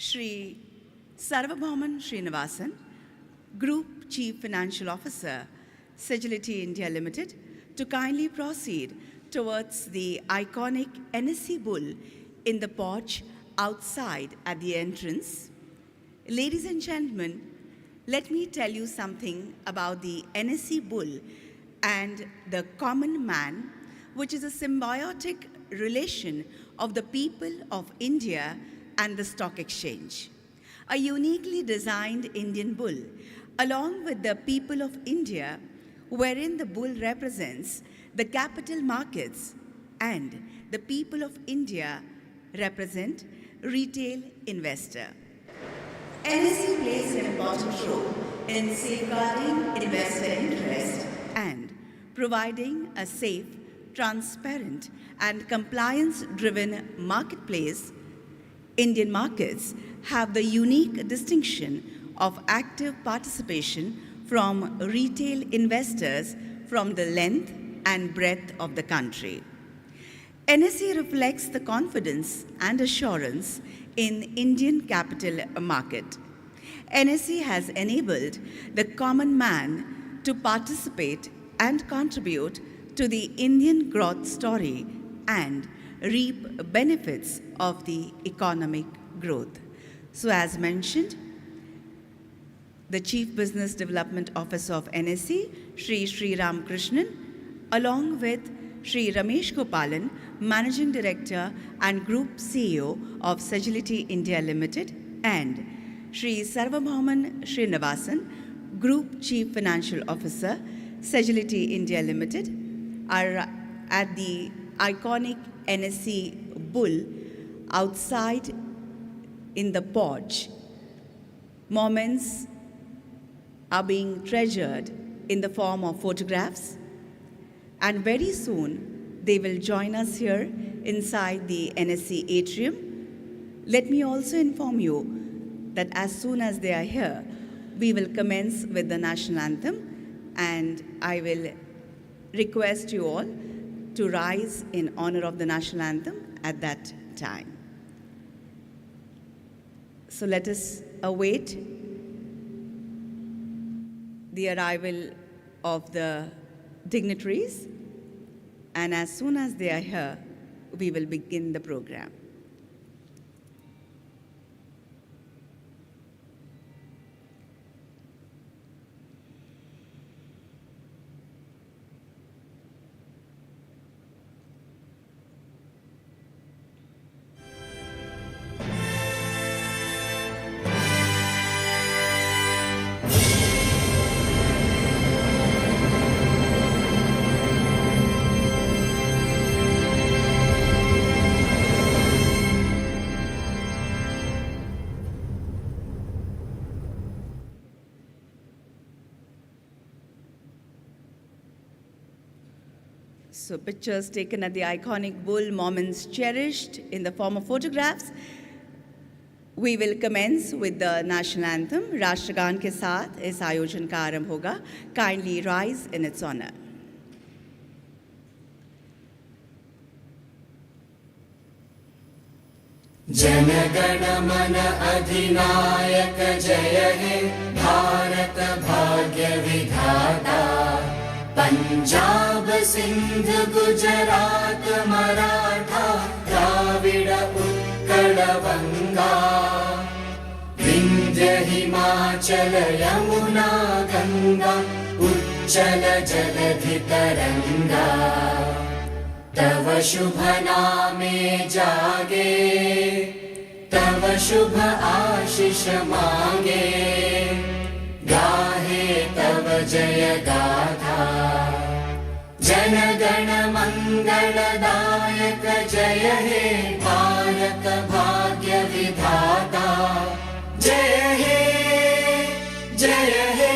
Shri Sarvabhauman Srinivasan, Group Chief Financial Officer, Sagility India Limited, to kindly proceed towards the iconic NSE bull in the porch outside at the entrance. Ladies and gentlemen, let me tell you something about the NSE bull and the common man, which is a symbiotic relation of the people of India and the stock exchange. A uniquely designed Indian bull, along with the people of India, wherein the bull represents the capital markets and the people of India represent retail investor. NSE plays an important role in safeguarding investor interest and providing a safe, transparent, and compliance-driven marketplace. Indian markets have the unique distinction of active participation from retail investors from the length and breadth of the country. NSE reflects the confidence and assurance in Indian capital market. NSE has enabled the common man to participate and contribute to the Indian growth story and reap benefits of the economic growth. So as mentioned, the Chief Business Development Officer of NSE, Sri Ram Krishnan, along with Sri Ramesh Gopalan, Managing Director and Group CEO of Sagility India Limited, and Sri Sarvabhauman Srinivasan, Group Chief Financial Officer, Sagility India Limited, are at the iconic NSE bull outside in the porch. Moments are being treasured in the form of photographs, and very soon they will join us here inside the NSE atrium. Let me also inform you that as soon as they are here, we will commence with the national anthem, and I will request you all to rise in honor of the national anthem at that time. So let us await the arrival of the dignitaries, and as soon as they are here, we will begin the program. So pictures taken at the iconic bull, moments cherished in the form of photographs. We will commence with the national anthem. राष्ट्रगान के साथ इस आयोजन का आरंभ होगा. Kindly rise in its honor. जनगण मन अधिनायक जय हे भारत भाग्य विधाता पंजाब सिंध गुजरात मराठा द्राविड़ उत्कल बंगा विंध्य हिमाचल यमुना गंगा उच्चल जलधि तरंगा तव शुभ नामे जागे तव शुभ आशीष मांगे गाहे तव जय गाथा जन गण मंगलदायक जय हे भारत भाग्य विधाता जय हे जय हे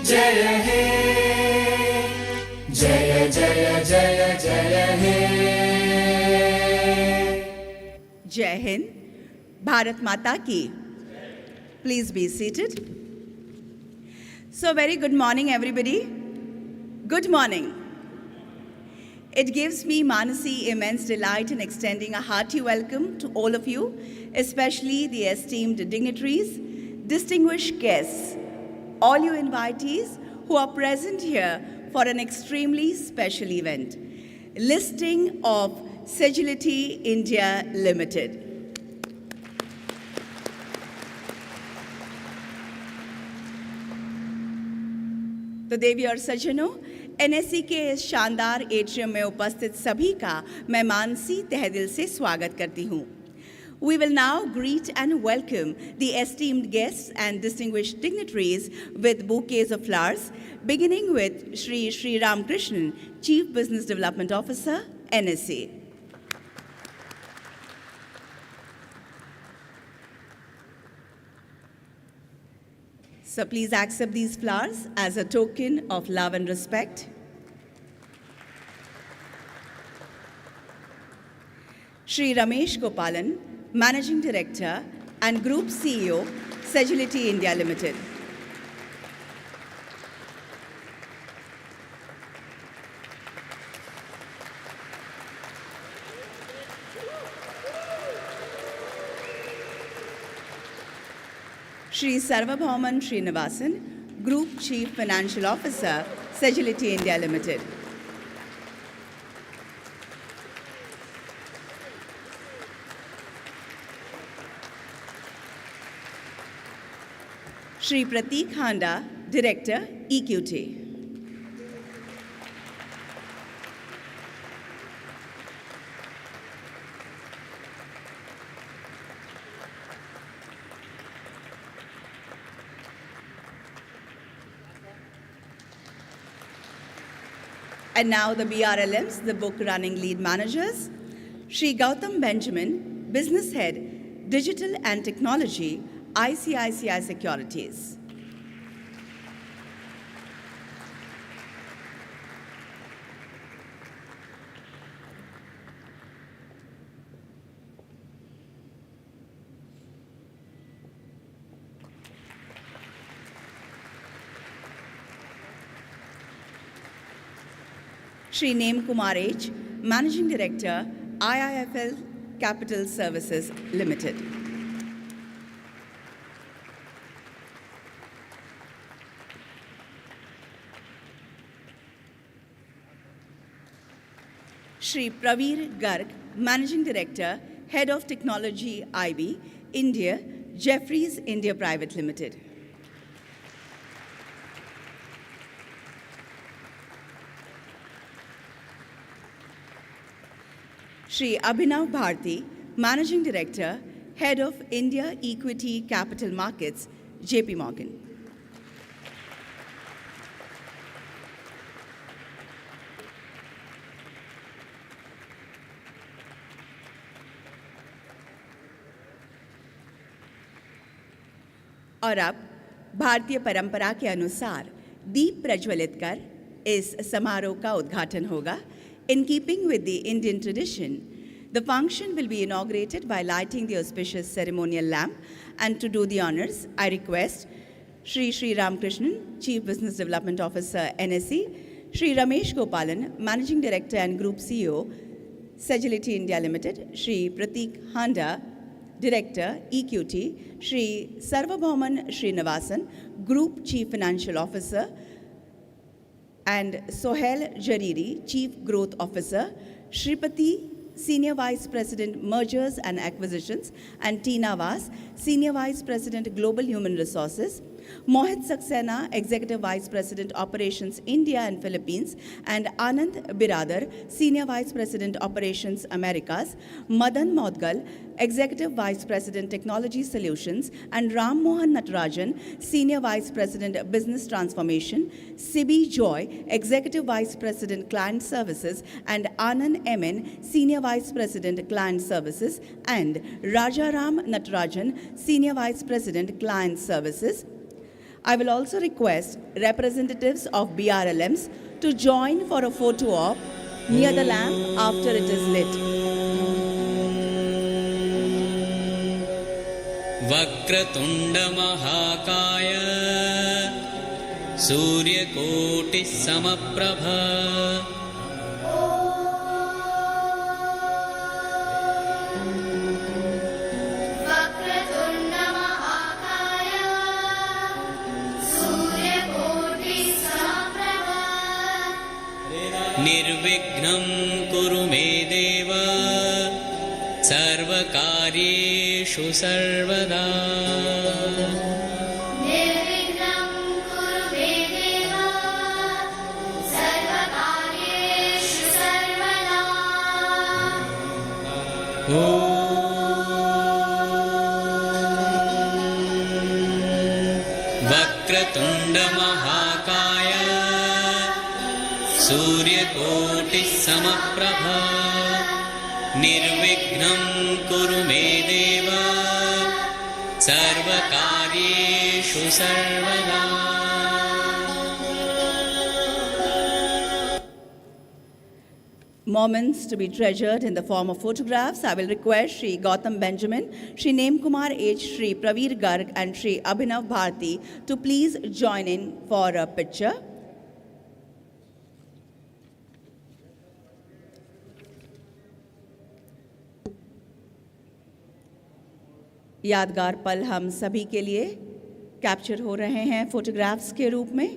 जय हे जय जय जय जय हे Jai Hind, Bharat Mata ki. Please be seated. So very good morning everybody. Good morning. It gives me, Manasi, immense delight in extending a hearty welcome to all of you, especially the esteemed dignitaries, distinguished guests, all you invitees who are present here for an extremely special event, listing of Sagility India Limited. तो देवी और सज्जनों, NSC के इस शानदार atrium में उपस्थित सभी का मैं मानसी तहे दिल से स्वागत करती हूँ. We will now greet and welcome the esteemed guests and distinguished dignitaries with bouquets of flowers, beginning with Sri Ramakrishnan, Chief Business Development Officer, NSA. So please accept these flowers as a token of love and respect. Sri Ramesh Gopalan, Managing Director and Group CEO, Sagility India Limited. Sri Sarvabhauman Srinivasan, Group Chief Financial Officer, Sagility India Limited. Sri Prateek Handa, Director, EQT. And now the BRLMs, the book running lead managers. Sri Gautam Benjamin, Business Head, Digital and Technology, ICICI Securities. Sri Name Kumar H, Managing Director, IIFL Capital Services Limited. Sri Praveer Garg, Managing Director, Head of Technology IB, India, Jeffries India Private Limited. Sri Abhinav Bharti, Managing Director, Head of India Equity Capital Markets, JP Morgan. और अब भारतीय परंपरा के अनुसार दीप प्रज्वलित कर इस समारोह का उद्घाटन होगा. In keeping with the Indian tradition, the function will be inaugurated by lighting the auspicious ceremonial lamp, and to do the honors, I request Sri Ramakrishnan, Chief Business Development Officer, NSE, Sri Ramesh Gopalan, Managing Director and Group CEO, Sagility India Limited, Sri Prateek Handa, Director, EQT, Sri Sarvabhauman Srinivasan, Group Chief Financial Officer, and Sohail Jariri, Chief Growth Officer, Shripati, Senior Vice President, Mergers and Acquisitions, and Tina Vas, Senior Vice President, Global Human Resources, Mohit Saxena, Executive Vice President, Operations, India and Philippines, and Anand Biradar, Senior Vice President, Operations, Americas, Madan Modgal, Executive Vice President, Technology Solutions, and Ram Mohan Natarajan, Senior Vice President, Business Transformation, Sibi Joy, Executive Vice President, Client Services, and Anand MN, Senior Vice President, Client Services, and Rajaram Natarajan, Senior Vice President, Client Services. I will also request representatives of BRLMs to join for a photo op near the lamp after it is lit. Vakratunda महाकाय सूर्यकोटि समप्रभ सर्वकार्येषु सर्वदा निर्विघ्नं कुरु मे देव सर्वकार्येषु सर्वदा वक्रतुण्डमहाकाय सूर्यकोटिः समप्रभा निर्विघ्नं कुरु मे देव सर्वकार्येषु सर्वदा Moments to be treasured in the form of photographs. I will request Shri Gautam Benjamin, Shri Nem Kumar H, Shri Praveer Garg and Shri Abhinav Bharti to please join in for a picture. यादगार पल हम सभी के लिए capture हो रहे हैं photographs के रूप में.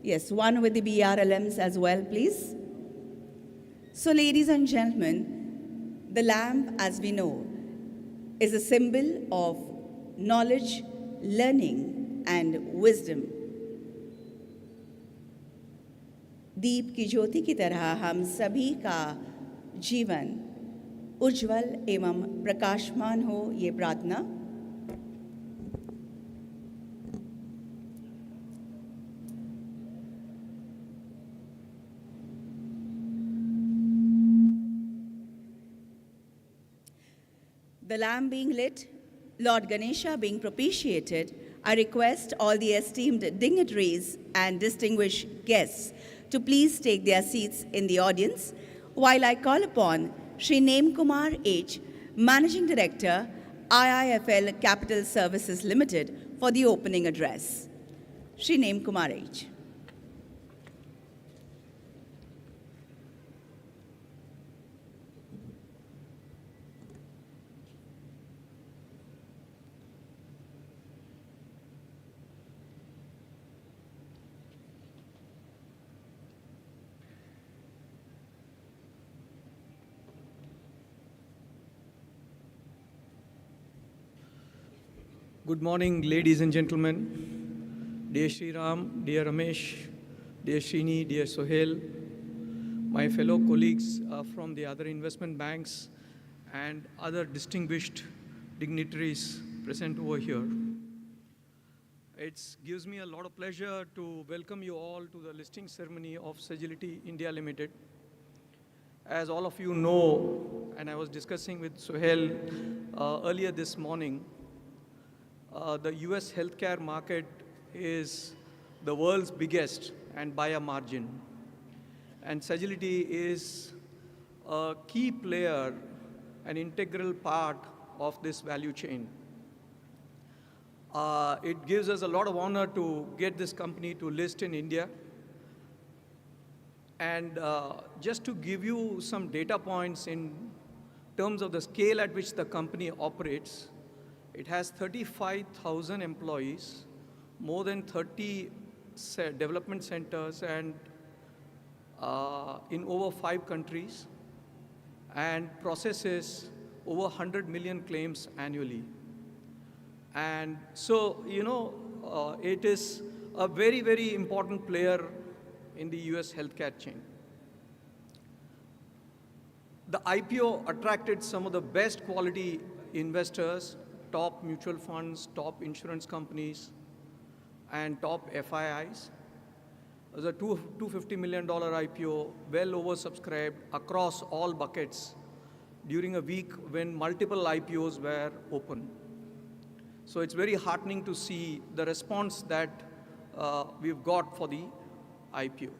Yes, one with the BRLMs as well, please. So, ladies and gentlemen, the lamp, as we know, is a symbol of knowledge, learning, and wisdom. दीप की ज्योति की तरह हम सभी का जीवन उज्जवल एवं प्रकाशमान हो, ये प्रार्थना. The lamp being lit, Lord Ganesha being propitiated, I request all the esteemed dignitaries and distinguished guests to please take their seats in the audience while I call upon Shri Nem Kumar H, Managing Director, IIFL Capital Services Limited, for the opening address. Shri Nem Kumar H. Good morning, ladies and gentlemen. Dear Sri Ram, dear Ramesh, dear Srini, dear Sohail, my fellow colleagues from the other investment banks and other distinguished dignitaries present over here. It gives me a lot of pleasure to welcome you all to the listing ceremony of Sagility India Limited. As all of you know, and I was discussing with Sohail earlier this morning, the US healthcare market is the world's biggest and by a margin. And Sagility is a key player, an integral part of this value chain. It gives us a lot of honor to get this company to list in India. And just to give you some data points in terms of the scale at which the company operates, it has 35,000 employees, more than 30 development centers, and in over 5 countries, and processes over 100 million claims annually. And so, it is a very, very important player in the US healthcare chain. The IPO attracted some of the best quality investors, top mutual funds, top insurance companies, and top FIIs. It was a $250 million IPO, well oversubscribed across all buckets during a week when multiple IPOs were open. So it's very heartening to see the response that we've got for the IPO.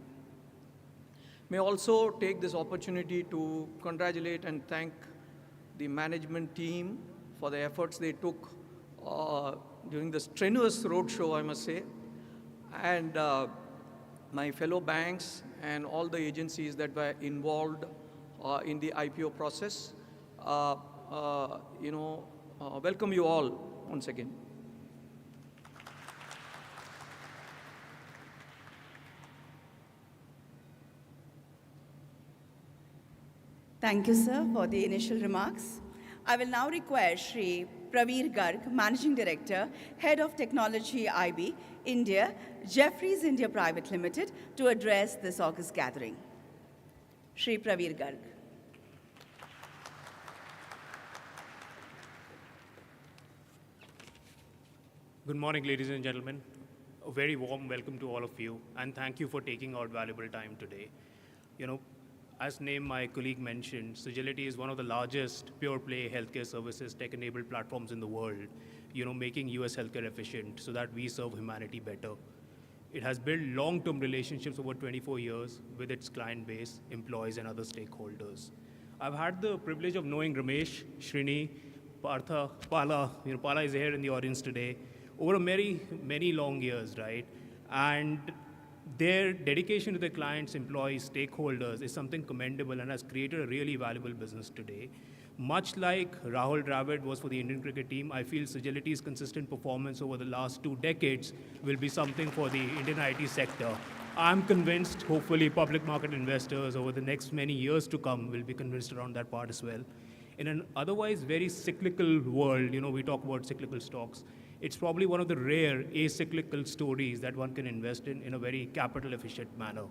May also take this opportunity to congratulate and thank the management team for the efforts they took during the strenuous roadshow, I must say, and my fellow banks and all the agencies that were involved in the IPO process. Welcome you all once again. Thank you, sir, for the initial remarks. I will now request Shri Praveer Garg, Managing Director, Head of Technology IB, India, Jeffries India Private Limited, to address this August gathering. Shri Praveer Garg. Good morning, ladies and gentlemen. A very warm welcome to all of you, and thank you for taking out valuable time today. As my colleague mentioned, Sagility is one of the largest pure-play healthcare services tech-enabled platforms in the world, making US healthcare efficient so that we serve humanity better. It has built long-term relationships over 24 years with its client base, employees, and other stakeholders. I've had the privilege of knowing Ramesh, Srini, Partha, Pala. Pala is here in the audience today, over many, many long years, right? And their dedication to their clients, employees, stakeholders is something commendable and has created a really valuable business today. Much like Rahul Dravid was for the Indian cricket team, I feel Sagility's consistent performance over the last 2 decades will be something for the Indian IT sector. I'm convinced, hopefully, public market investors over the next many years to come will be convinced around that part as well. In an otherwise very cyclical world, we talk about cyclical stocks, it's probably one of the rare acyclical stories that one can invest in a very capital efficient manner.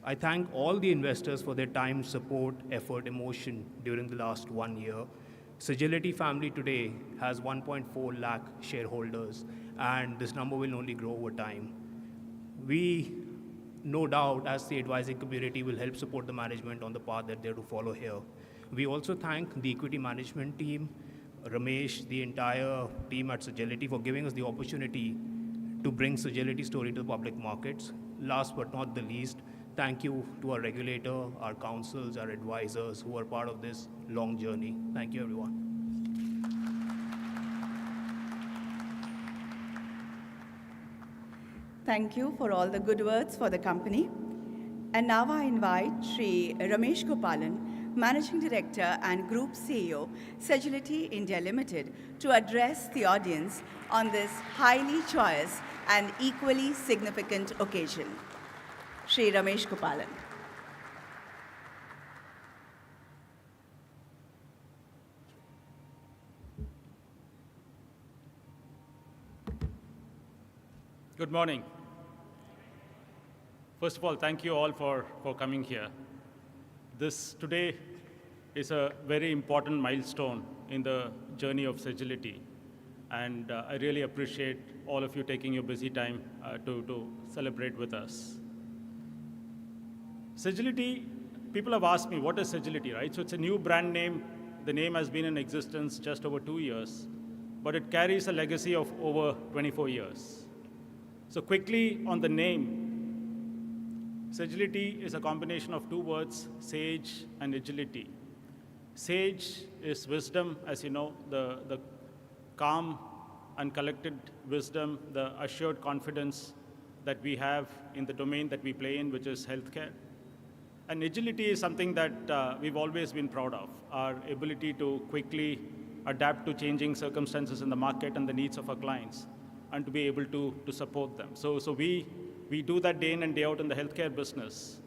I thank all the investors for their time, support, effort, emotion during the last 1 year. Sagility family today has 1.4 lakh shareholders, and this number will only grow over time. We, no doubt, as the advising community, will help support the management on the path that they're to follow here. We also thank the equity management team, Ramesh, the entire team at Sagility for giving us the opportunity to bring Sagility story to the public markets. Last but not the least, thank you to our regulator, our councils, our advisors who are part of this long journey. Thank you, everyone. Thank you for all the good words for the company. And now I invite Shri Ramesh Gopalan, Managing Director and Group CEO, Sagility India Limited, to address the audience on this highly joyous and equally significant occasion. Shri Ramesh Gopalan. Good morning. First of all, thank you all for coming here. This today is a very important milestone in the journey of Sagility, and I really appreciate all of you taking your busy time to celebrate with us. Sagility, people have asked me, what is Sagility, right? So it's a new brand name. The name has been in existence just over 2 years, but it carries a legacy of over 24 years. So quickly on the name, Sagility is a combination of 2 words, sage and agility. Sage is wisdom, as you know, the calm and collected wisdom, the assured confidence that we have in the domain that we play in, which is healthcare. And agility is something that we've always been proud of, our ability to quickly adapt to changing circumstances in the market and the needs of our clients, and to be able to support them. So we do that day in and day out in the healthcare business.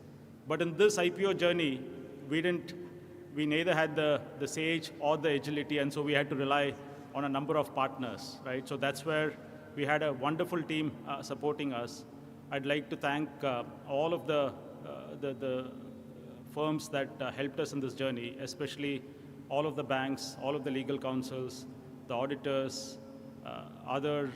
But in this IPO journey, we neither had the sage or the agility, and so we had to rely on a number of partners, right? So that's where we had a wonderful team supporting us. I'd like to thank all of the firms that helped us in this journey, especially all of the banks, all of the legal counsels, the auditors, other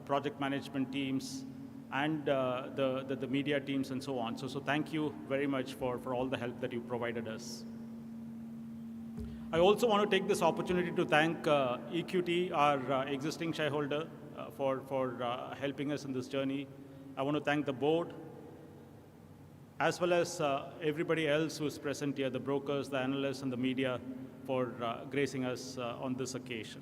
project management teams, and the media teams and so on. So thank you very much for all the help that you provided us. I also want to take this opportunity to thank EQT, our existing shareholder, for helping us in this journey. I want to thank the board, as well as everybody else who is present here, the brokers, the analysts, and the media, for gracing us on this occasion.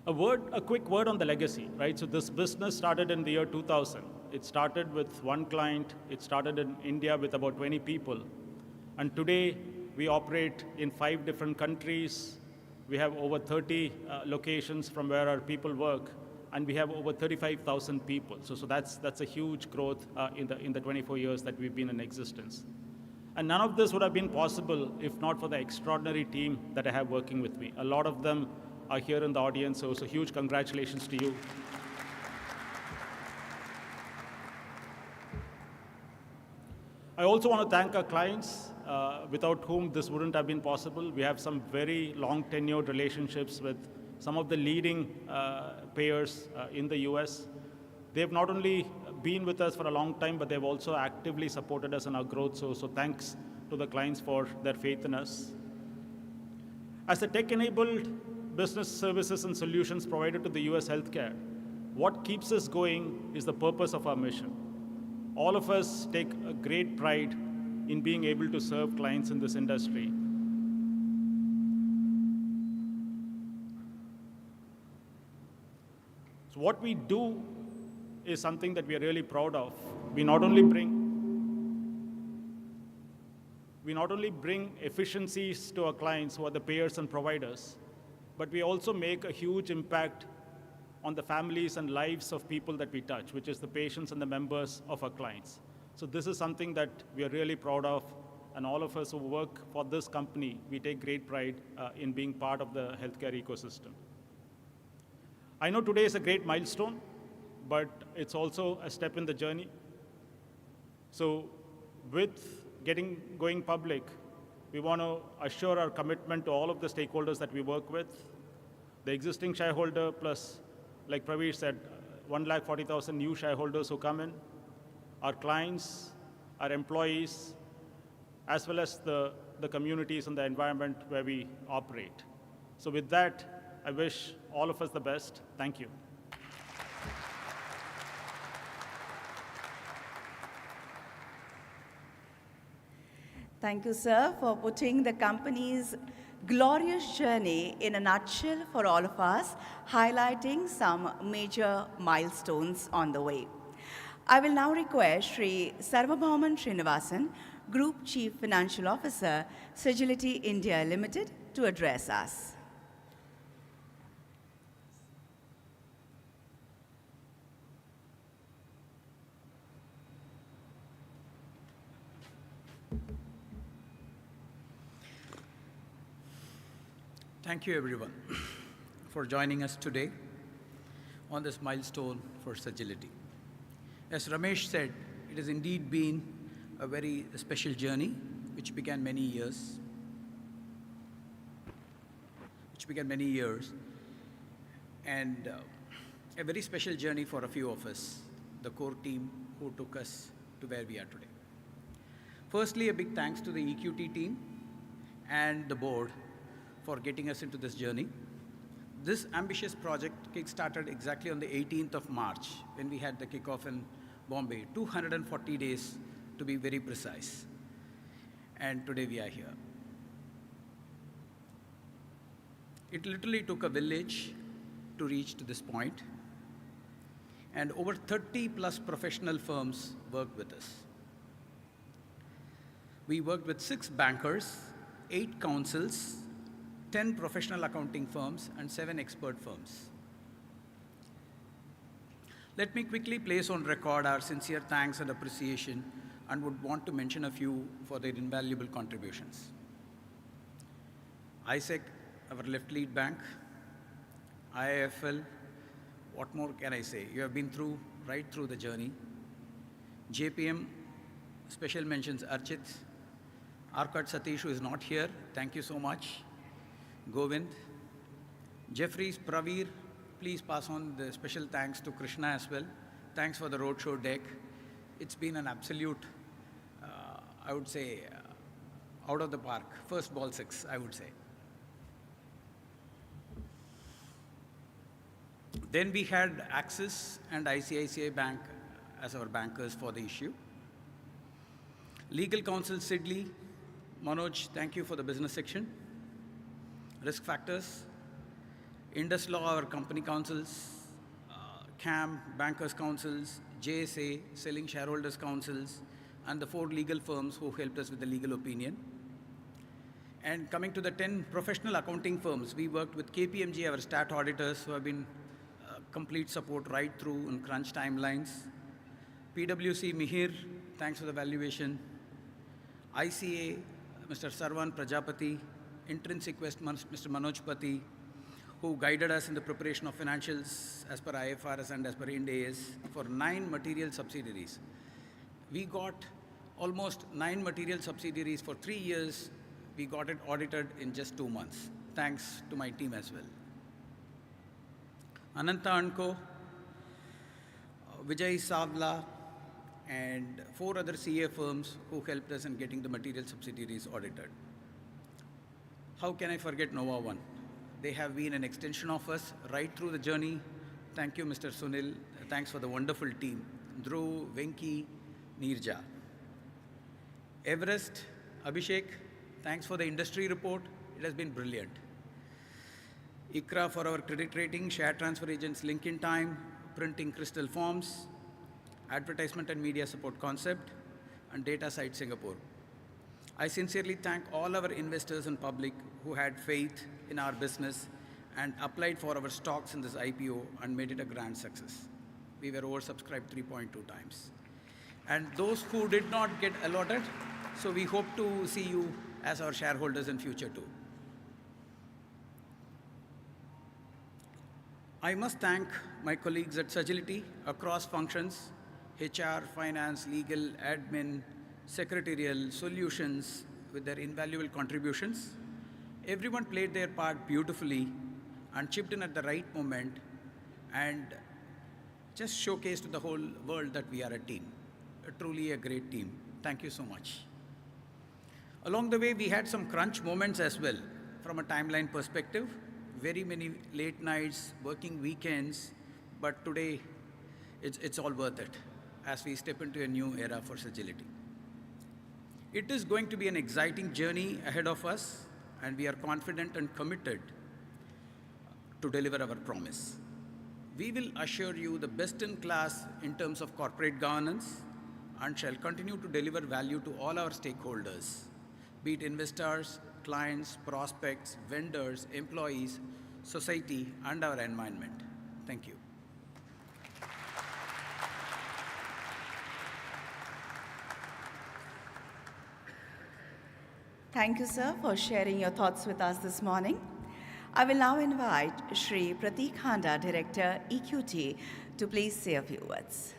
A quick word on the legacy, right? So this business started in the year 2000. It started with one client. It started in India with about 20 people. And today, we operate in 5 different countries. We have over 30 locations from where our people work, and we have over 35,000 people. So that's a huge growth in the 24 years that we've been in existence. And none of this would have been possible if not for the extraordinary team that I have working with me. A lot of them are here in the audience, so huge congratulations to you. I also want to thank our clients, without whom this wouldn't have been possible. We have some very long tenured relationships with some of the leading payers in the US. They've not only been with us for a long time, but they've also actively supported us in our growth. So thanks to the clients for their faith in us. As a tech-enabled business services and solutions provided to the US healthcare, what keeps us going is the purpose of our mission. All of us take a great pride in being able to serve clients in this industry. So what we do is something that we are really proud of. We not only bring efficiencies to our clients who are the payers and providers, but we also make a huge impact on the families and lives of people that we touch, which is the patients and the members of our clients. So this is something that we are really proud of, and all of us who work for this company, we take great pride in being part of the healthcare ecosystem. I know today is a great milestone, but it's also a step in the journey. So with going public, we want to assure our commitment to all of the stakeholders that we work with, the existing shareholder plus, like Praveer said, 140,000 new shareholders who come in, our clients, our employees, as well as the communities and the environment where we operate. So with that, I wish all of us the best. Thank you. Thank you, sir, for putting the company's glorious journey in a nutshell for all of us, highlighting some major milestones on the way. I will now request Sri Sarvabhauman Srinivasan, Group Chief Financial Officer, Sagility India Limited, to address us. Thank you, everyone, for joining us today on this milestone for Sagility. As Ramesh said, it has indeed been a very special journey, which began many years, and a very special journey for a few of us, the core team who took us to where we are today. Firstly, a big thanks to the EQT team and the board for getting us into this journey. This ambitious project kick-started exactly on the 18th of March when we had the kickoff in Bombay, 240 days to be very precise. And today we are here. It literally took a village to reach to this point, and over 30 plus professional firms worked with us. We worked with 6 bankers, 8 councils, 10 professional accounting firms, and 7 expert firms. Let me quickly place on record our sincere thanks and appreciation, and would want to mention a few for their invaluable contributions. ISEC, our left lead bank, IIFL, what more can I say? You have been right through the journey. JPM, special mentions Archit, Arkat Satish, who is not here, thank you so much. Govind, Jeffries, Praveer, please pass on the special thanks to Krishna as well. Thanks for the roadshow deck. It's been an absolute, I would say, out of the park. First ball 6, I would say. Then we had Axis and ICICI Bank as our bankers for the issue. Legal counsel Sidley, Manoj, thank you for the business section. Risk factors, Indus Law, our company councils, CAM, bankers councils, JSA, selling shareholders councils, and the 4 legal firms who helped us with the legal opinion. And coming to the 10 professional accounting firms, we worked with KPMG, our stat auditors, who have been complete support right through in crunch timelines. PwC Mihir, thanks for the valuation. ICA, Mr. Sarvan Prajapati, Intrinsic West, Mr. Manoj Pati, who guided us in the preparation of financials as per IFRS and as per Ind AS for 9 material subsidiaries. We got almost 9 material subsidiaries for 3 years. We got it audited in just 2 months. Thanks to my team as well. Ananta Anko, Vijay Savla, and 4 other CA firms who helped us in getting the material subsidiaries audited. How can I forget Nova One? They have been an extension of us right through the journey. Thank you, Mr. Sunil. Thanks for the wonderful team. Dhruv, Venki, Neerja. Everest, Abhishek, thanks for the industry report. It has been brilliant. ICRA for our credit rating, share transfer agents link in time, printing crystal forms, advertisement and media support concept, and data site Singapore. I sincerely thank all our investors and public who had faith in our business and applied for our stocks in this IPO and made it a grand success. We were oversubscribed 3.2 times. And those who did not get allotted, so we hope to see you as our shareholders in future too. I must thank my colleagues at Sagility across functions, HR, finance, legal, admin, secretarial, solutions, with their invaluable contributions. Everyone played their part beautifully and chipped in at the right moment and just showcased to the whole world that we are a team, truly a great team. Thank you so much. Along the way, we had some crunch moments as well from a timeline perspective, very many late nights, working weekends, but today it's all worth it as we step into a new era for Sagility. It is going to be an exciting journey ahead of us, and we are confident and committed to deliver our promise. We will assure you the best in class in terms of corporate governance and shall continue to deliver value to all our stakeholders, be it investors, clients, prospects, vendors, employees, society, and our environment. Thank you. Thank you, sir, for sharing your thoughts with us this morning. I will now invite Shri Prateek Handa, Director, EQT, to please say a few words.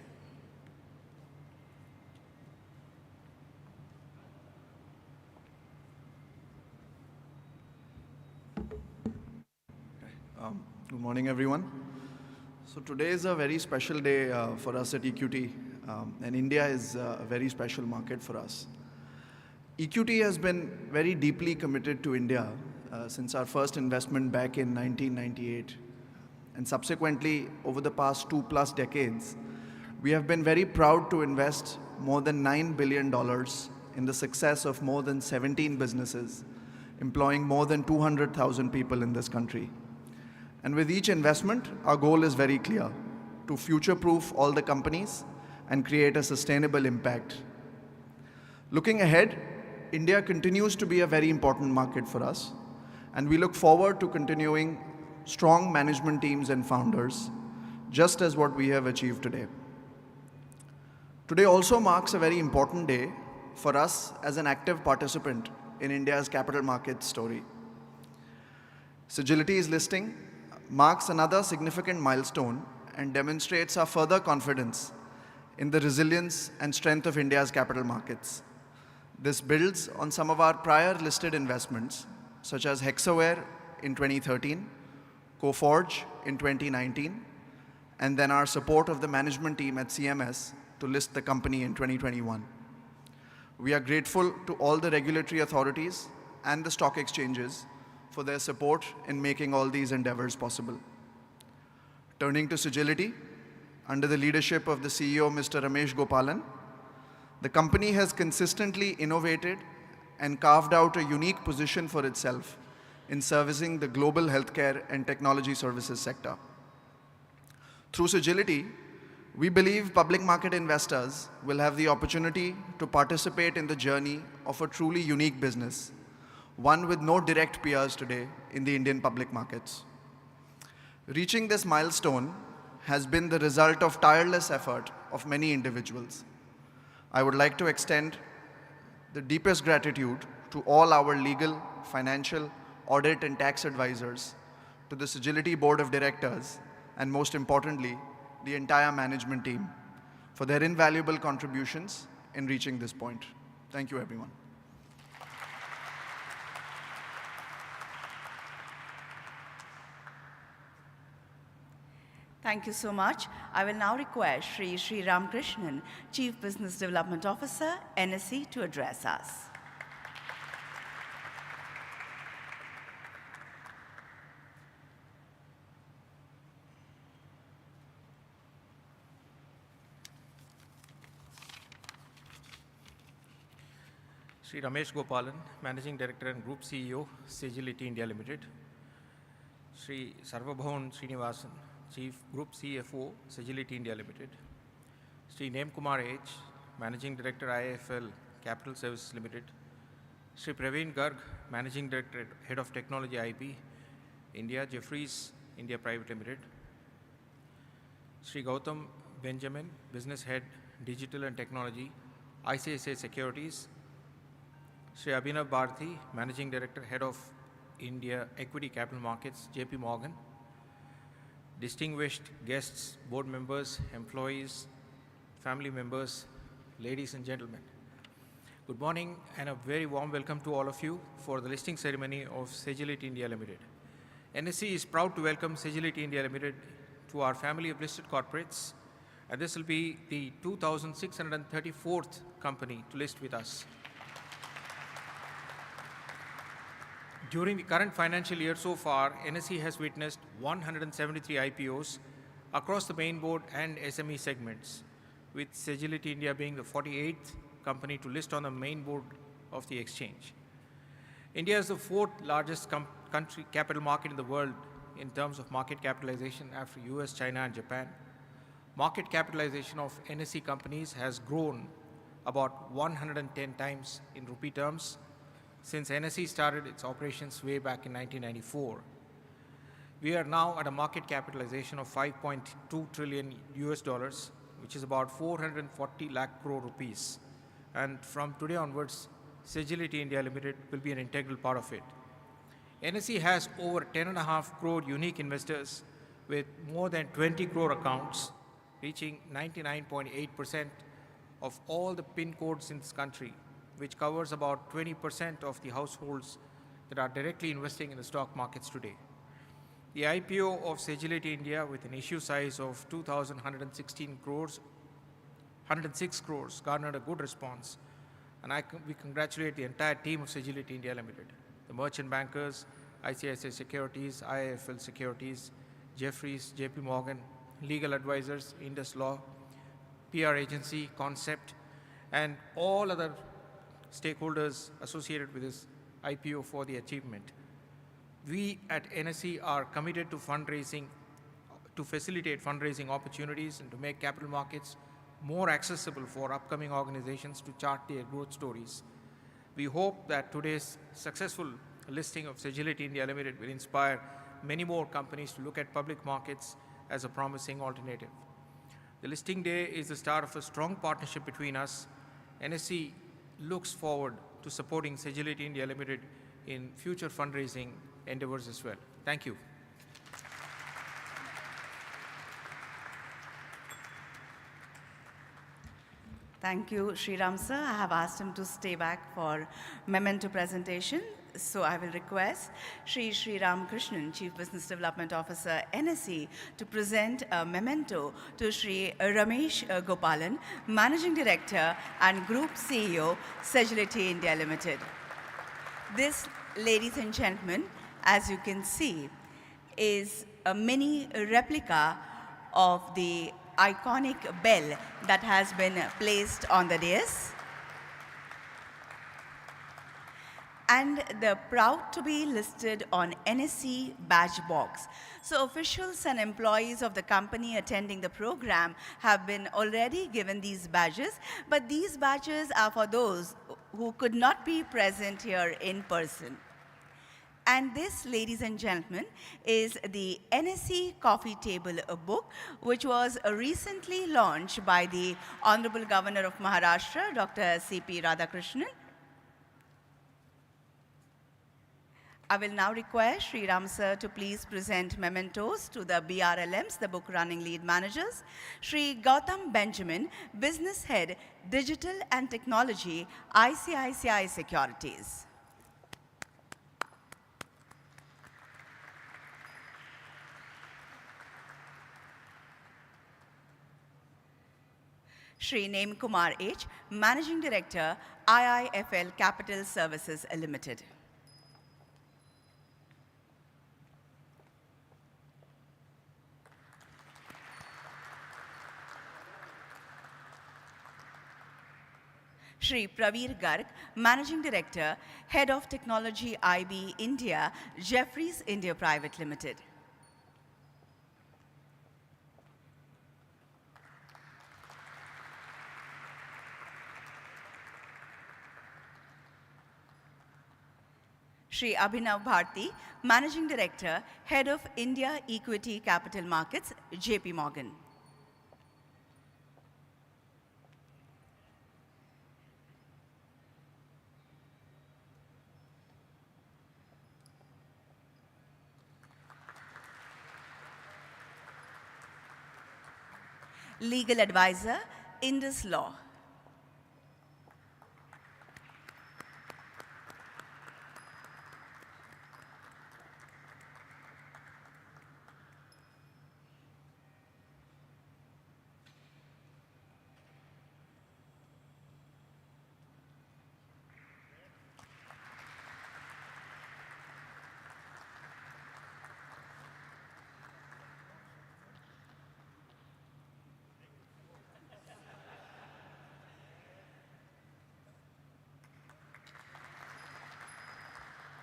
Good morning, everyone. So today is a very special day for us at EQT, and India is a very special market for us. EQT has been very deeply committed to India since our first investment back in 1998. And subsequently, over the past 2+ decades, we have been very proud to invest more than $9 billion in the success of more than 17 businesses, employing more than 200,000 people in this country. And with each investment, our goal is very clear: to future-proof all the companies and create a sustainable impact. Looking ahead, India continues to be a very important market for us, and we look forward to continuing strong management teams and founders, just as what we have achieved today. Today also marks a very important day for us as an active participant in India's capital markets story. Sagility's listing marks another significant milestone and demonstrates our further confidence in the resilience and strength of India's capital markets. This builds on some of our prior listed investments, such as Hexaware in 2013, Coforge in 2019, and then our support of the management team at CMS to list the company in 2021. We are grateful to all the regulatory authorities and the stock exchanges for their support in making all these endeavors possible. Turning to Sagility, under the leadership of the CEO, Mr. Ramesh Gopalan, the company has consistently innovated and carved out a unique position for itself in servicing the global healthcare and technology services sector. Through Sagility, we believe public market investors will have the opportunity to participate in the journey of a truly unique business, one with no direct peers today in the Indian public markets. Reaching this milestone has been the result of tireless effort of many individuals. I would like to extend the deepest gratitude to all our legal, financial, audit and tax advisors, to the Sagility Board of Directors, and most importantly, the entire management team for their invaluable contributions in reaching this point. Thank you, everyone. Thank you so much. I will now request Sri Ramakrishnan, Chief Business Development Officer, NSE, to address us. Sri Ramesh Gopalan, Managing Director and Group CEO, Sagility India Limited. Sri Sarvabhavan Srinivasan, Chief Group CFO, Sagility India Limited. Sri Name Kumar H, Managing Director, IIFL Capital Services Limited. Sri Praveen Garg, Managing Director, Head of Technology IB, India, Jeffries India Private Limited. Sri Gautam Benjamin, Business Head, Digital and Technology, ICICI Securities. Sri Abhinav Bharti, Managing Director, Head of India Equity Capital Markets, JP Morgan. Distinguished guests, board members, employees, family members, ladies and gentlemen. Good morning and a very warm welcome to all of you for the listing ceremony of Sagility India Limited. NSE is proud to welcome Sagility India Limited to our family of listed corporates, and this will be the 2634th company to list with us. During the current financial year so far, NSE has witnessed 173 IPOs across the main board and SME segments, with Sagility India being the 48th company to list on the main board of the exchange. India is the fourth largest country capital market in the world in terms of market capitalization after US, China, and Japan. Market capitalization of NSE companies has grown about 110 times in rupee terms since NSE started its operations way back in 1994. We are now at a market capitalization of 5.2 trillion US dollars, which is about 440 lakh crore rupees. And from today onwards, Sagility India Limited will be an integral part of it. NSE has over 10.5 crore unique investors with more than 20 crore accounts, reaching 99.8% of all the PIN codes in this country, which covers about 20% of the households that are directly investing in the stock markets today. The IPO of Sagility India with an issue size of 2,116 crores, 106 crores garnered a good response, and we congratulate the entire team of Sagility India Limited, the merchant bankers, ICICI Securities, IIFL Securities, Jeffries, JP Morgan, legal advisors, Indus Law, PR agency, Concept, and all other stakeholders associated with this IPO for the achievement. We at NSE are committed to fundraising, to facilitate fundraising opportunities and to make capital markets more accessible for upcoming organizations to chart their growth stories. We hope that today's successful listing of Sagility India Limited will inspire many more companies to look at public markets as a promising alternative. The listing day is the start of a strong partnership between us. NSE looks forward to supporting Sagility India Limited in future fundraising endeavors as well. Thank you. Thank you, Sriram sir. I have asked him to stay back for memento presentation. So I will request Sri Ramakrishnan, Chief Business Development Officer, NSE, to present a memento to Sri Ramesh Gopalan, Managing Director and Group CEO, Sagility India Limited. This, ladies and gentlemen, as you can see, is a mini replica of the iconic bell that has been placed on the dais. And they're proud to be listed on NSE badge box. So officials and employees of the company attending the program have been already given these badges, but these badges are for those who could not be present here in person. And this, ladies and gentlemen, is the NSE Coffee Table book, which was recently launched by the Honorable Governor of Maharashtra, Dr. C.P. Radhakrishnan. I will now request Sri Ram sir to please present mementos to the BRLMs, the book running lead managers. Sri Gautam Benjamin, Business Head, Digital and Technology, ICICI Securities. Shri Name Kumar H, Managing Director, IIFL Capital Services Limited. Shri Praveer Garg, Managing Director, Head of Technology IB India, Jeffries India Private Limited. Shri Abhinav Bharti, Managing Director, Head of India Equity Capital Markets, JP Morgan. Legal Advisor, Indus Law.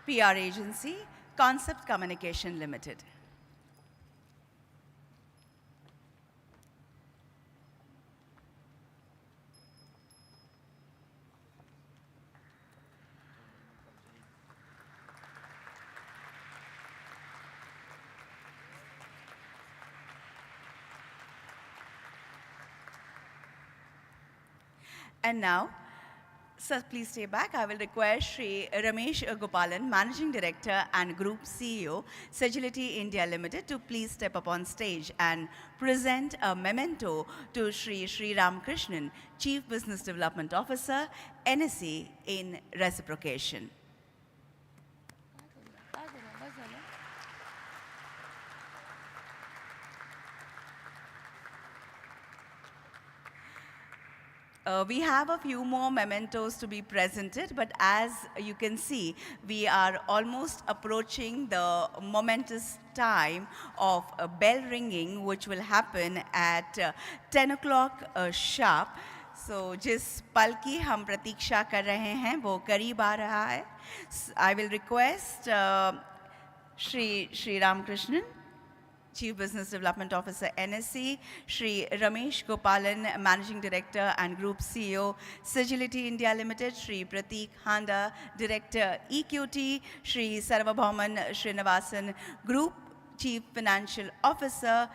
PR Agency, Concept Communication Limited. And now, sir, please stay back. I will request Shri Ramesh Gopalan, Managing Director and Group CEO, Sagility India Limited, to please step up on stage and present a memento to Shri Sri Ram Krishnan, Chief Business Development Officer, NSE, in reciprocation. We have a few more mementos to be presented, but as you can see, we are almost approaching the momentous time of bell ringing, which will happen at 10 o'clock sharp. So, जिस पल की हम प्रतीक्षा कर रहे हैं, वो करीब आ रहा है. I will request Shri Ram Krishnan, Chief Business Development Officer, NSE, Shri Ramesh Gopalan, Managing Director and Group CEO, Sagility India Limited, Shri Prateek Handa, Director, EQT, Shri Sarvabhauman Srinivasan, Group Chief Financial Officer,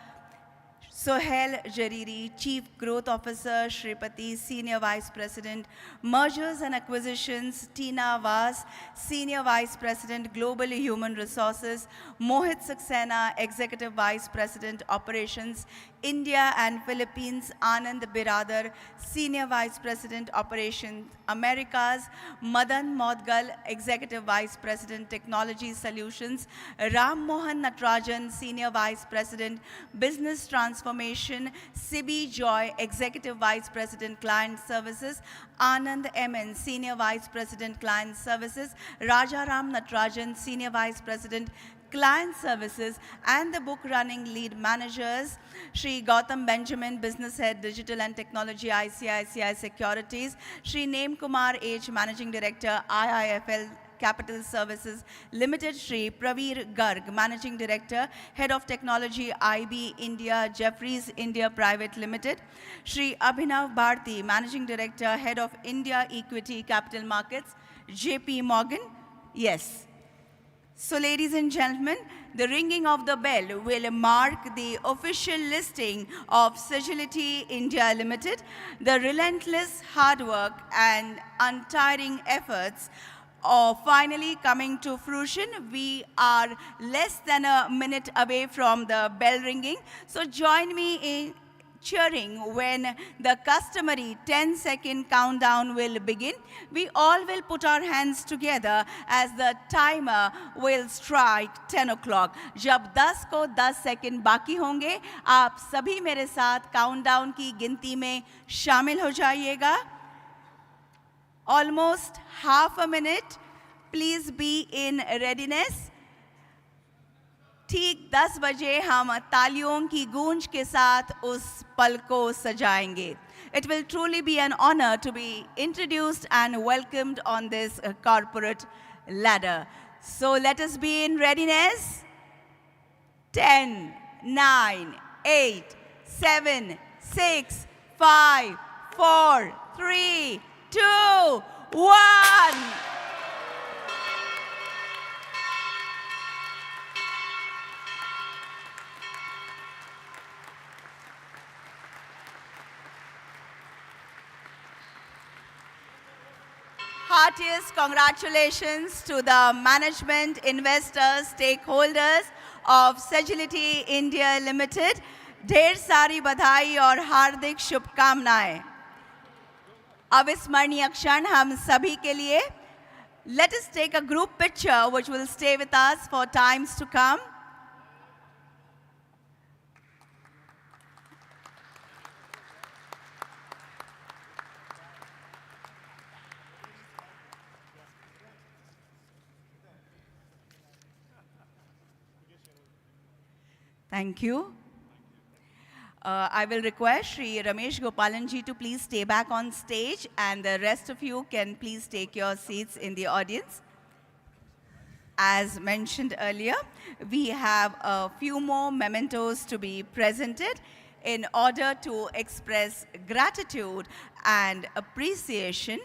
Sohail Jariri, Chief Growth Officer, Shripati, Senior Vice President, Mergers and Acquisitions, Tina Vas, Senior Vice President, Global Human Resources, Mohit Saxena, Executive Vice President, Operations, India and Philippines, Anand Biradar, Senior Vice President, Operations, Americas, Madan Modgal, Executive Vice President, Technology Solutions, Ram Mohan Natrajan, Senior Vice President, Business Transformation, Sibi Joy, Executive Vice President, Client Services, Anand MN, Senior Vice President, Client Services, Rajaram Natrajan, Senior Vice President, Client Services, and the book running lead managers, Shri Gautam Benjamin, Business Head, Digital and Technology, ICICI Securities, Shri Name Kumar H, Managing Director, IIFL Capital Services Limited, Shri Praveer Garg, Managing Director, Head of Technology, IB India, Jeffries India Private Limited, Shri Abhinav Bharti, Managing Director, Head of India Equity Capital Markets, JP Morgan. Yes. So, ladies and gentlemen, the ringing of the bell will mark the official listing of Sagility India Limited. The relentless hard work and untiring efforts finally coming to fruition. We are less than a minute away from the bell ringing. So join me in cheering when the customary 10-second countdown will begin. We all will put our hands together as the timer will strike 10 o'clock. जब 10 को 10 second बाकी होंगे, आप सभी मेरे साथ countdown की गिनती में शामिल हो जाइएगा. Almost half a minute. Please be in readiness. ठीक 10 बजे हम तालियों की गूंज के साथ उस पल को सजाएंगे. It will truly be an honor to be introduced and welcomed on this corporate ladder. So let us be in readiness. 10, 9, 8, 7, 6, 5, 4, 3, 2, 1. Heartiest congratulations to the management, investors, stakeholders of Sagility India Limited. ढेर सारी बधाई और हार्दिक शुभकामनाएं. अविस्मरणीय क्षण हम सभी के लिए. Let us take a group picture which will stay with us for times to come. Thank you. I will request Shri Ramesh Gopalan ji to please stay back on stage, and the rest of you can please take your seats in the audience. As mentioned earlier, we have a few more mementos to be presented in order to express gratitude and appreciation.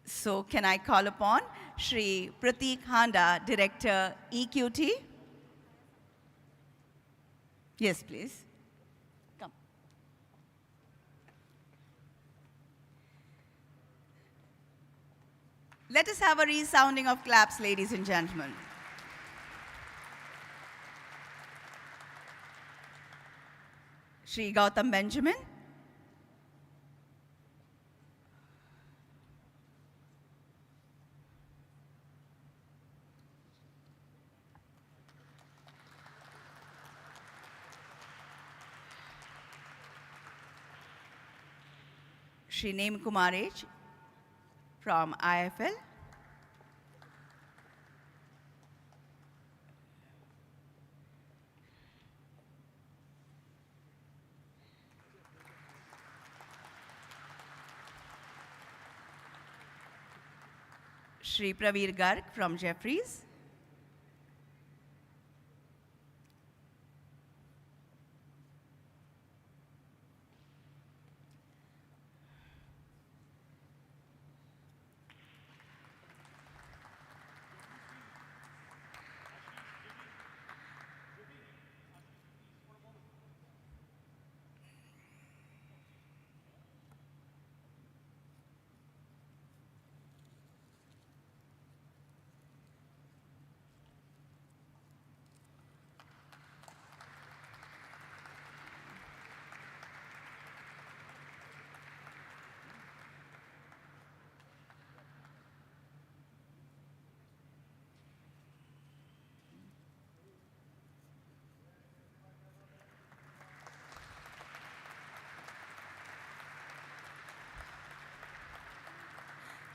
So can I call upon Shri Prateek Handa, Director, EQT? Yes, please. Come. Let us have a resounding of claps, ladies and gentlemen. Shri Gautam Benjamin. Shri Neem Kumaraj from IFL. Shri Praveer Garg from Jefferies.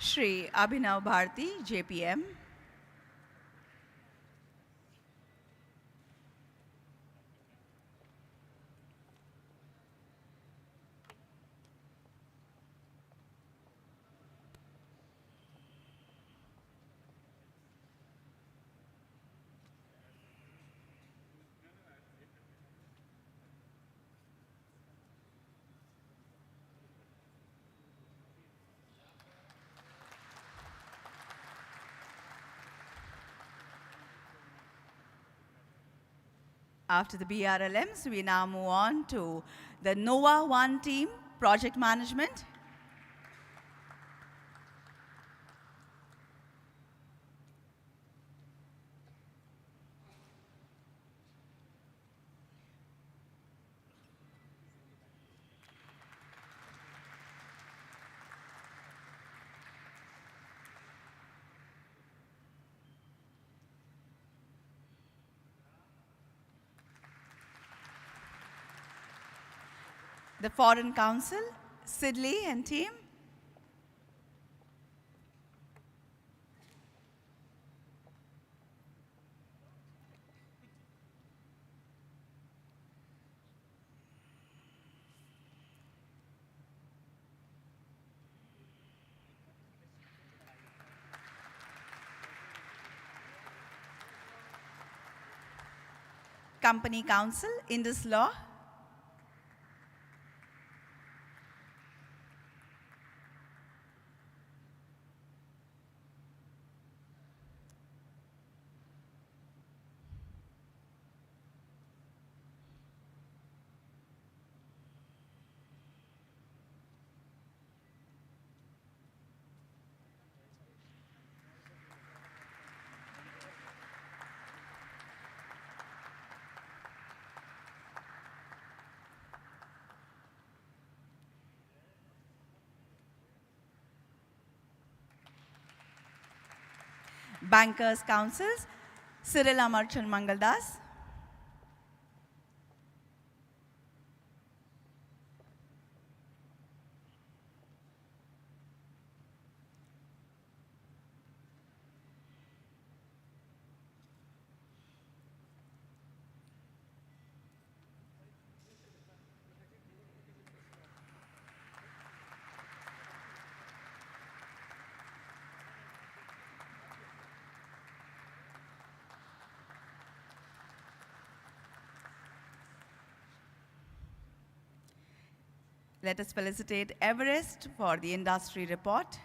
Shri Abhinav Bharti, JPM. After the BRLMs, we now move on to the NOVA 1 team, project management. The Foreign Council, Sidley and team. Company Council, Indus Law. Bankers Councils, Cyril Amarchand Mangaldas. Let us felicitate Everest for the industry report.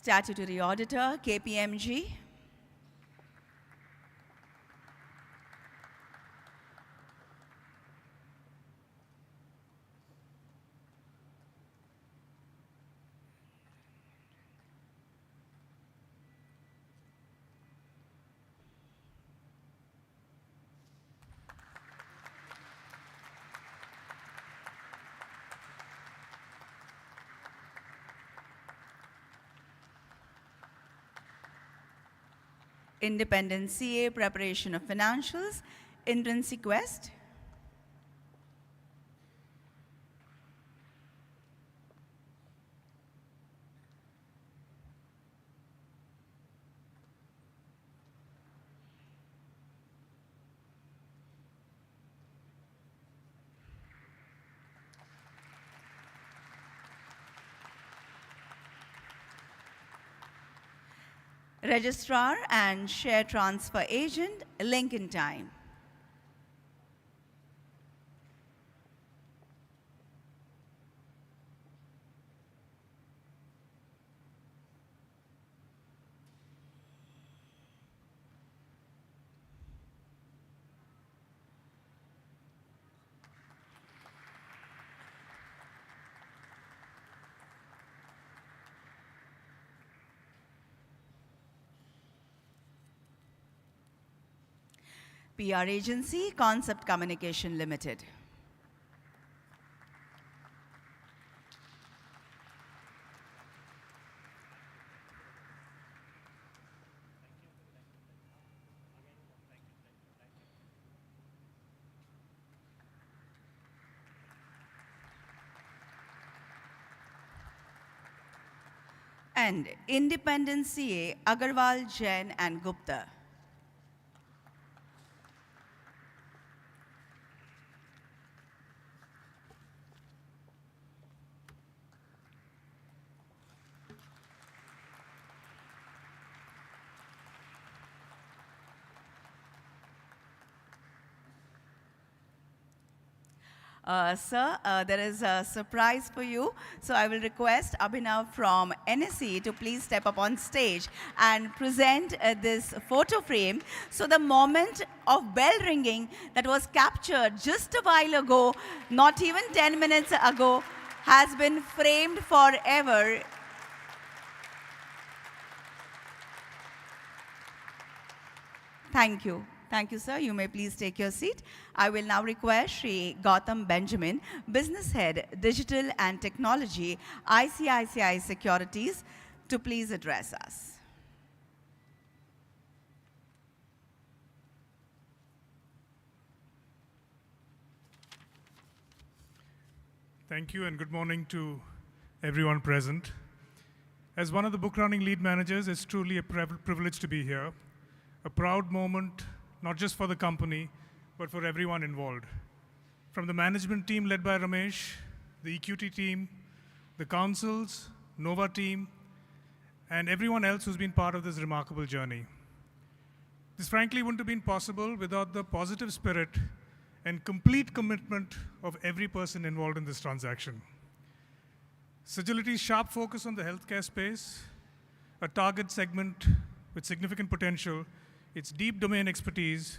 Statutory Auditor, KPMG. Independent CA, Preparation of Financials, Intrinsic Quest. Registrar and Share Transfer Agent, Lincoln Time. PR Agency, Concept Communication Limited. And Independent CA, Agarwal, Jain, and Gupta. Sir, there is a surprise for you. So I will request Abhinav from NSE to please step up on stage and present this photo frame. So the moment of bell ringing that was captured just a while ago, not even 10 minutes ago, has been framed forever. Thank you. Thank you, sir. You may please take your seat. I will now request Shri Gautam Benjamin, Business Head, Digital and Technology, ICICI Securities, to please address us. Thank you and good morning to everyone present. As one of the book running lead managers, it's truly a privilege to be here. A proud moment, not just for the company, but for everyone involved. From the management team led by Ramesh, the EQT team, the councils, Nova team, and everyone else who's been part of this remarkable journey. This frankly wouldn't have been possible without the positive spirit and complete commitment of every person involved in this transaction. Sagility's sharp focus on the healthcare space, a target segment with significant potential, its deep domain expertise,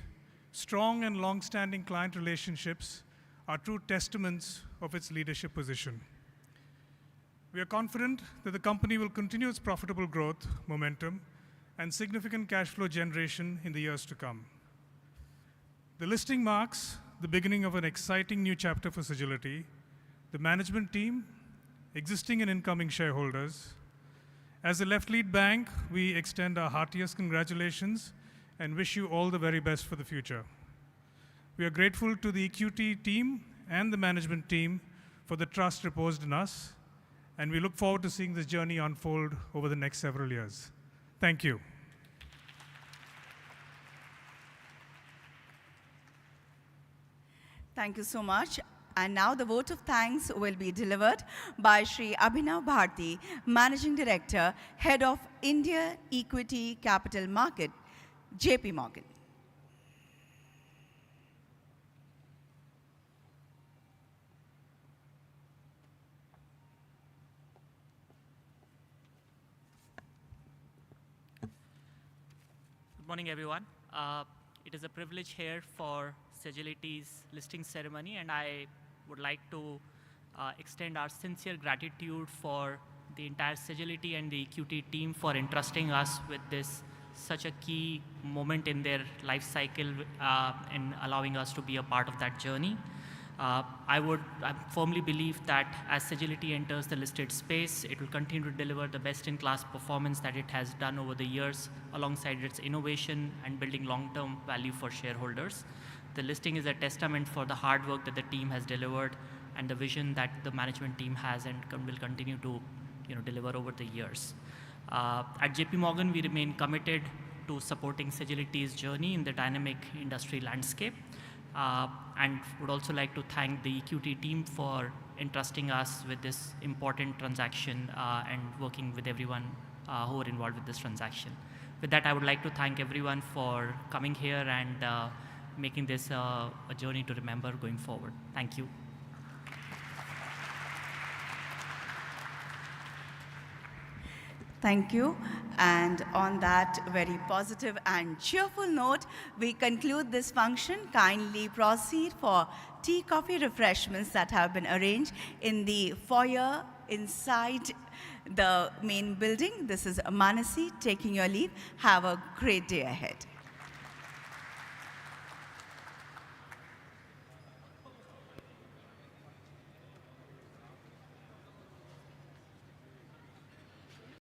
strong and long-standing client relationships are true testaments of its leadership position. We are confident that the company will continue its profitable growth momentum and significant cash flow generation in the years to come. The listing marks the beginning of an exciting new chapter for Sagility, the management team, existing and incoming shareholders. As a left lead bank, we extend our heartiest congratulations and wish you all the very best for the future. We are grateful to the EQT team and the management team for the trust reposed in us, and we look forward to seeing this journey unfold over the next several years. Thank you. Thank you so much. And now the vote of thanks will be delivered by Shri Abhinav Bharti, Managing Director, Head of India Equity Capital Market, JP Morgan. Good morning, everyone. It is a privilege here for Sagility's listing ceremony, and I would like to extend our sincere gratitude for the entire Sagility and the EQT team for entrusting us with this such a key moment in their life cycle and allowing us to be a part of that journey. I firmly believe that as Sagility enters the listed space, it will continue to deliver the best-in-class performance that it has done over the years, alongside its innovation and building long-term value for shareholders. The listing is a testament for the hard work that the team has delivered and the vision that the management team has and will continue to deliver over the years. At JP Morgan, we remain committed to supporting Sagility's journey in the dynamic industry landscape. And would also like to thank the EQT team for entrusting us with this important transaction and working with everyone who are involved with this transaction. With that, I would like to thank everyone for coming here and making this a journey to remember going forward. Thank you. Thank you. And on that very positive and cheerful note, we conclude this function. Kindly proceed for tea, coffee, refreshments that have been arranged in the foyer inside the main building. This is Manasi taking your leave. Have a great day ahead.